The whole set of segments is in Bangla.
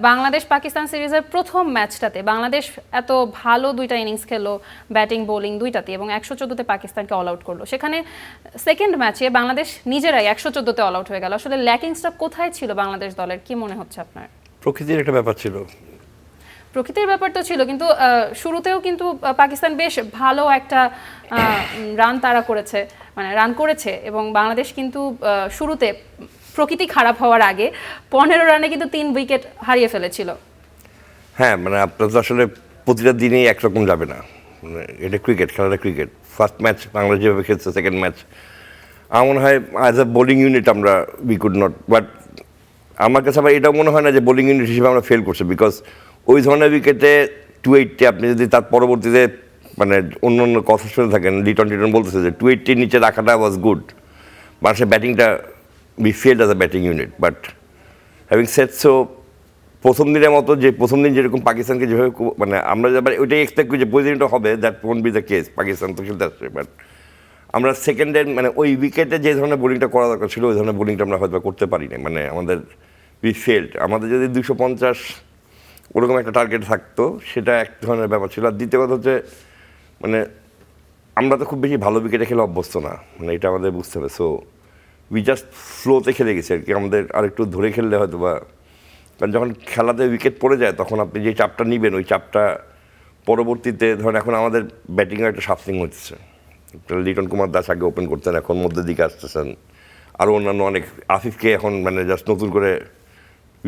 বাংলাদেশ পাকিস্তান সিরিজের প্রথম ম্যাচটাতে বাংলাদেশ এত ভালো দুইটা ইনিংস খেললো, ব্যাটিং বোলিং দুইটাতে, এবং 114তে পাকিস্তানকে অল আউট করলো। সেখানে সেকেন্ড ম্যাচে বাংলাদেশ নিজেরাই 114তে অল আউট হয়ে গেল। আসলে ল্যাকিংসটা কোথায় ছিল বাংলাদেশ দলের, কি মনে হচ্ছে আপনার? প্রকৃতির একটা ব্যাপার ছিল। প্রকৃতির ব্যাপার তো ছিল, কিন্তু শুরুতেও কিন্তু পাকিস্তান বেশ ভালো একটা রান তাড়া করেছে, মানে রান করেছে, এবং বাংলাদেশ কিন্তু শুরুতে প্রকৃতি খারাপ হওয়ার আগে 15 রানে কিন্তু 3 উইকেট হারিয়ে ফেলেছিল। হ্যাঁ, মানে আপনার তো আসলে প্রতিটা দিনেই একরকম যাবে না, মানে এটা ক্রিকেট, খেলাটা ক্রিকেট। ফার্স্ট ম্যাচ বাংলাদেশ যেভাবে খেলছে, সেকেন্ড ম্যাচ আমার মনে হয় অ্যাজ এ বোলিং ইউনিট আমরা উই কুড নট, বাট আমার কাছে আবার এটাও মনে হয় না যে বোলিং ইউনিট হিসেবে আমরা ফেল করছি, বিকজ ওই ধরনের উইকেটে 280 আপনি যদি তার পরবর্তীতে মানে অন্য অন্য কথা শুনে থাকেন, লিটন টিটন বলতেছে যে 280 নিচে রাখাটা ওয়াজ গুড, বাংলাদেশের ব্যাটিংটা we felt as a batting unit. But having said so, প্রথম দিনের মতো যে প্রথম দিন যেরকম পাকিস্তানকে যেভাবে মানে আমরা যাবার ওইটাই এক্সপেক্ট করি যে পজিশনটা হবে, that won't be the case. Pakistan তো খেলতে আসছে, বাট আমরা সেকেন্ডে মানে ওই উইকেটে যে ধরনের বোলিংটা করা দরকার ছিল ওই ধরনের বোলিংটা আমরা হয়তো করতে পারি না, মানে আমাদের উই ফেল্ড। আমাদের যদি 250 ওরকম একটা টার্গেট থাকতো সেটা এক ধরনের ব্যাপার ছিল। আর দ্বিতীয় কথা হচ্ছে মানে আমরা তো খুব বেশি ভালো উইকেটে খেলে অভ্যস্ত না, মানে এটা আমাদের বুঝতে হবে। সো উই জাস্ট ফ্লোতে খেলে গেছি আর কি। আমাদের আরেকটু ধরে খেললে হয়তো বা, কারণ যখন খেলাতে উইকেট পড়ে যায় তখন আপনি যে চাপটা নেবেন ওই চাপটা পরবর্তীতে ধরেন এখন আমাদের ব্যাটিংয়ে একটা সাফসিং হচ্ছে। লিটন কুমার দাস আগে ওপেন করতেন, এখন মধ্যের দিকে আসতেছেন, আরও অন্যান্য অনেক, আফিফকে এখন মানে জাস্ট নতুন করে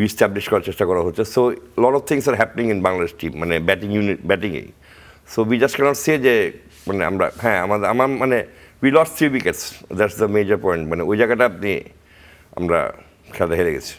রিস্টাবলিশ করার চেষ্টা করা হচ্ছে। So lot of things are happening in Bangladesh team, মানে ব্যাটিং ইউনিট, ব্যাটিংয়েই। So we just can't say যে মানে আমরা, হ্যাঁ আমার মানে we lost 3 wickets, that's the major point. মানে ওই জায়গাটা আমরা খেলা হেরে গেছি।